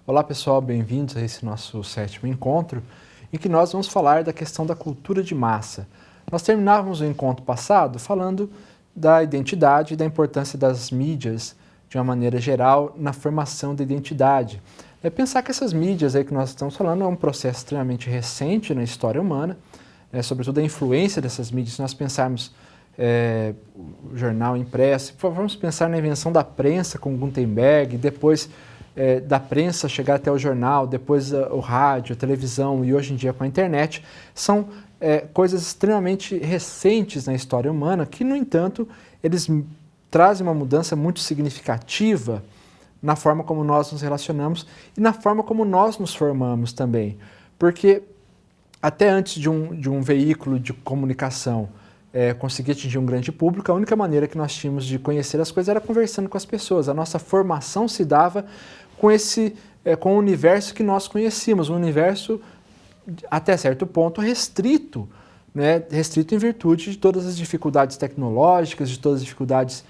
Olá pessoal, bem-vindos a esse nosso 7º encontro, em que nós vamos falar da questão da cultura de massa. Nós terminávamos o encontro passado falando da identidade e da importância das mídias, de uma maneira geral, na formação da identidade. Pensar que essas mídias aí que nós estamos falando é um processo extremamente recente na história humana, sobretudo a influência dessas mídias. Se nós pensarmos o jornal impresso, vamos pensar na invenção da prensa com Gutenberg, depois da prensa chegar até o jornal, depois o rádio, a televisão e hoje em dia com a internet, são coisas extremamente recentes na história humana que, no entanto, eles trazem uma mudança muito significativa na forma como nós nos relacionamos e na forma como nós nos formamos também. Porque até antes de um veículo de comunicação conseguir atingir um grande público, a única maneira que nós tínhamos de conhecer as coisas era conversando com as pessoas. A nossa formação se dava com o universo que nós conhecíamos, um universo até certo ponto restrito, né? Restrito em virtude de todas as dificuldades tecnológicas, de todas as dificuldades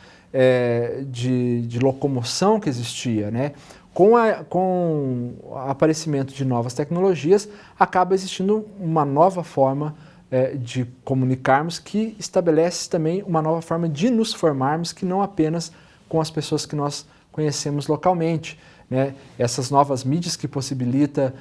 de locomoção que existia, né? Com o aparecimento de novas tecnologias, acaba existindo uma nova forma de comunicarmos que estabelece também uma nova forma de nos formarmos, que não apenas com as pessoas que nós conhecemos localmente, né? Essas novas mídias que possibilitam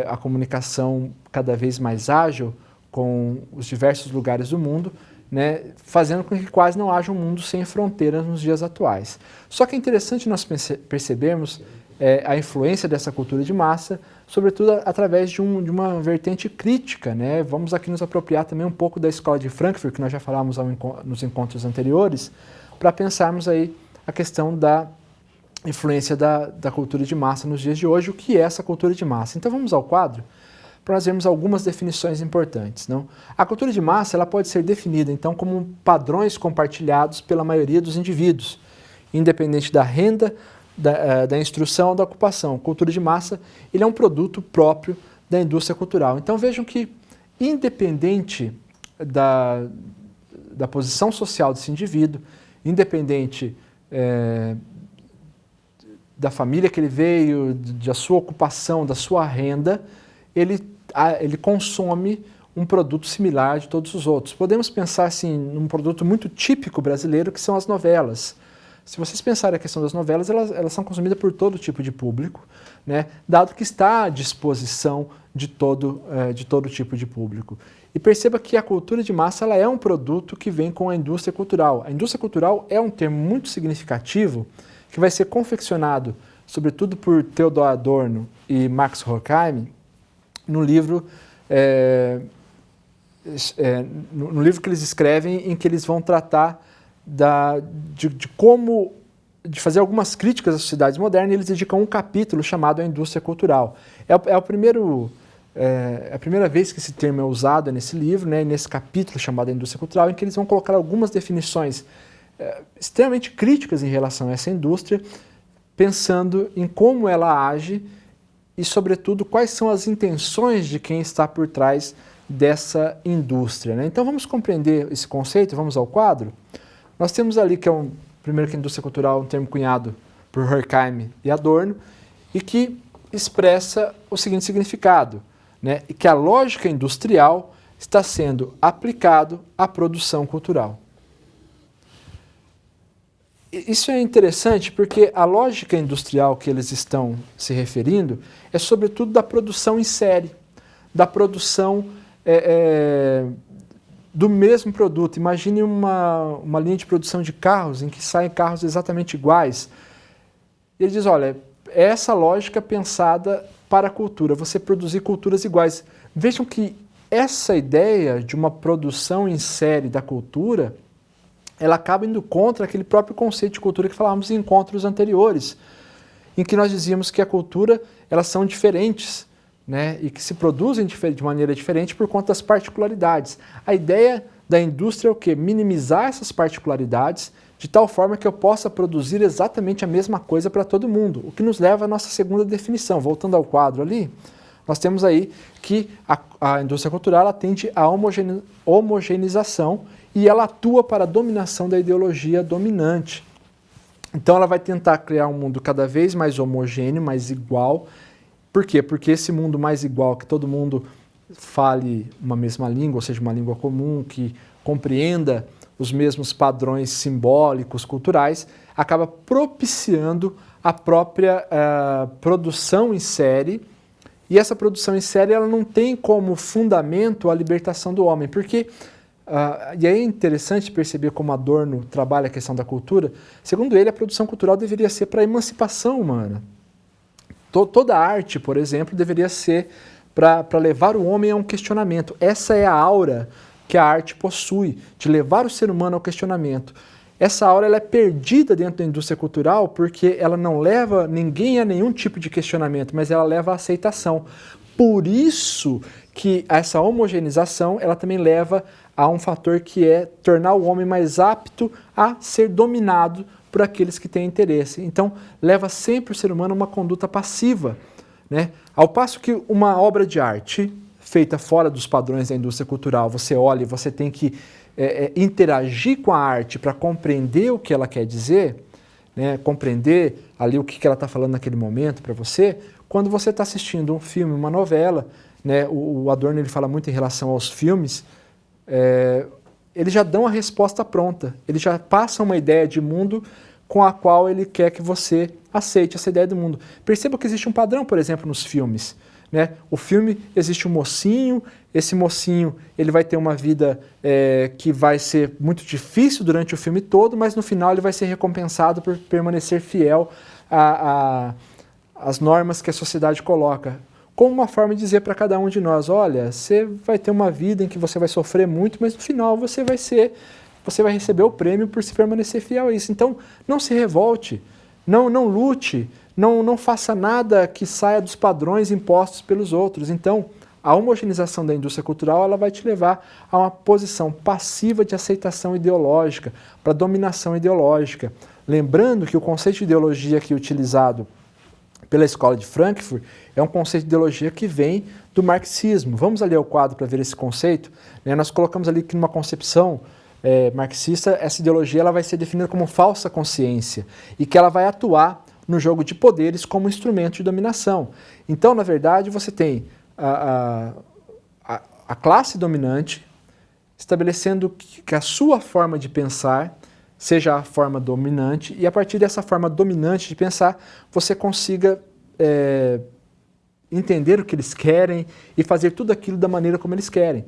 a comunicação cada vez mais ágil com os diversos lugares do mundo, né? Fazendo com que quase não haja um mundo sem fronteiras nos dias atuais. Só que é interessante nós percebermos a influência dessa cultura de massa, sobretudo através de uma vertente crítica, né? Vamos aqui nos apropriar também um pouco da escola de Frankfurt, que nós já falamos nos encontros anteriores, para pensarmos aí a questão da influência da cultura de massa nos dias de hoje, o que é essa cultura de massa. Então vamos ao quadro para nós vermos algumas definições importantes. Não? A cultura de massa ela pode ser definida então como padrões compartilhados pela maioria dos indivíduos, independente da renda, da instrução ou da ocupação. Cultura de massa ele é um produto próprio da indústria cultural. Então vejam que, independente da posição social desse indivíduo, independente da família que ele veio, da sua ocupação, da sua renda, ele consome um produto similar de todos os outros. Podemos pensar assim, num produto muito típico brasileiro, que são as novelas. Se vocês pensarem a questão das novelas, elas são consumidas por todo tipo de público, né? Dado que está à disposição de todo tipo de público. E perceba que a cultura de massa ela é um produto que vem com a indústria cultural. A indústria cultural é um termo muito significativo que vai ser confeccionado, sobretudo por Theodor Adorno e Max Horkheim, no livro que eles escrevem, em que eles vão tratar de fazer algumas críticas às sociedades modernas, e eles dedicam um capítulo chamado A Indústria Cultural. É a primeira vez que esse termo é usado nesse livro, né, nesse capítulo chamado A Indústria Cultural, em que eles vão colocar algumas definições extremamente críticas em relação a essa indústria, pensando em como ela age e, sobretudo, quais são as intenções de quem está por trás dessa indústria, né? Então vamos compreender esse conceito, vamos ao quadro. Nós temos ali que primeiro que a indústria cultural é um termo cunhado por Horkheim e Adorno e que expressa o seguinte significado, né? E que a lógica industrial está sendo aplicado à produção cultural. Isso é interessante porque a lógica industrial que eles estão se referindo é sobretudo da produção em série, da produção do mesmo produto. Imagine uma linha de produção de carros em que saem carros exatamente iguais. Ele diz, olha, é essa lógica pensada para a cultura, você produzir culturas iguais. Vejam que essa ideia de uma produção em série da cultura, ela acaba indo contra aquele próprio conceito de cultura que falávamos em encontros anteriores, em que nós dizíamos que a cultura, elas são diferentes, né, e que se produzem de maneira diferente por conta das particularidades. A ideia da indústria é o quê? Minimizar essas particularidades de tal forma que eu possa produzir exatamente a mesma coisa para todo mundo, o que nos leva à nossa segunda definição. Voltando ao quadro ali, nós temos aí que a indústria cultural ela tende à homogeneização e ela atua para a dominação da ideologia dominante. Então ela vai tentar criar um mundo cada vez mais homogêneo, mais igual. Por quê? Porque esse mundo mais igual, que todo mundo fale uma mesma língua, ou seja, uma língua comum, que compreenda os mesmos padrões simbólicos, culturais, acaba propiciando a própria produção em série. E essa produção em série ela não tem como fundamento a libertação do homem, porque, e aí é interessante perceber como Adorno trabalha a questão da cultura. Segundo ele, a produção cultural deveria ser para a emancipação humana. Toda arte, por exemplo, deveria ser para levar o homem a um questionamento. Essa é a aura que a arte possui, de levar o ser humano ao questionamento. Essa aura ela é perdida dentro da indústria cultural porque ela não leva ninguém a nenhum tipo de questionamento, mas ela leva à aceitação. Por isso que essa homogeneização ela também leva a um fator que é tornar o homem mais apto a ser dominado por aqueles que têm interesse. Então, leva sempre o ser humano a uma conduta passiva, né? Ao passo que uma obra de arte feita fora dos padrões da indústria cultural, você olha e você tem que interagir com a arte para compreender o que ela quer dizer, né? Compreender ali o que ela está falando naquele momento para você. Quando você está assistindo um filme, uma novela, né? O Adorno ele fala muito em relação aos filmes, eles já dão a resposta pronta, eles já passam uma ideia de mundo com a qual ele quer que você aceite essa ideia do mundo. Perceba que existe um padrão, por exemplo, nos filmes. Né? O filme, existe um mocinho, esse mocinho ele vai ter uma vida que vai ser muito difícil durante o filme todo, mas no final ele vai ser recompensado por permanecer fiel às normas que a sociedade coloca. Como uma forma de dizer para cada um de nós, olha, você vai ter uma vida em que você vai sofrer muito, mas no final você vai receber o prêmio por se permanecer fiel a isso. Então, não se revolte, não lute, não faça nada que saia dos padrões impostos pelos outros. Então, a homogeneização da indústria cultural ela vai te levar a uma posição passiva de aceitação ideológica, para dominação ideológica. Lembrando que o conceito de ideologia aqui utilizado pela Escola de Frankfurt é um conceito de ideologia que vem do marxismo. Vamos ali ao quadro para ver esse conceito. Nós colocamos ali que numa concepção marxista, essa ideologia ela vai ser definida como falsa consciência e que ela vai atuar no jogo de poderes como instrumento de dominação. Então, na verdade, você tem a classe dominante estabelecendo que a sua forma de pensar seja a forma dominante e a partir dessa forma dominante de pensar, você consiga entender o que eles querem e fazer tudo aquilo da maneira como eles querem.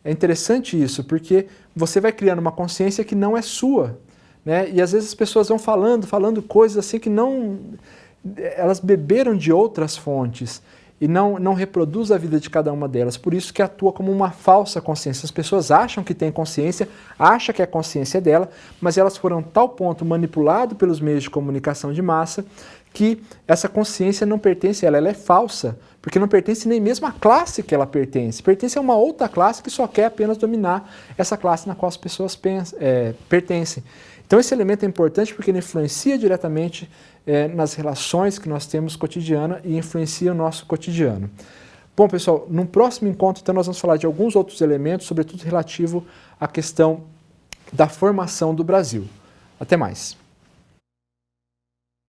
É interessante isso, porque você vai criando uma consciência que não é sua, né? E às vezes as pessoas vão falando coisas assim que não... Elas beberam de outras fontes e não reproduz a vida de cada uma delas. Por isso que atua como uma falsa consciência. As pessoas acham que têm consciência, acham que a consciência é dela, mas elas foram a tal ponto manipuladas pelos meios de comunicação de massa que essa consciência não pertence a ela, ela é falsa, porque não pertence nem mesmo à classe que ela pertence. Pertence a uma outra classe que só quer apenas dominar essa classe na qual as pessoas pertencem. Então esse elemento é importante porque ele influencia diretamente nas relações que nós temos cotidiana e influencia o nosso cotidiano. Bom, pessoal, no próximo encontro então nós vamos falar de alguns outros elementos, sobretudo relativo à questão da formação do Brasil. Até mais.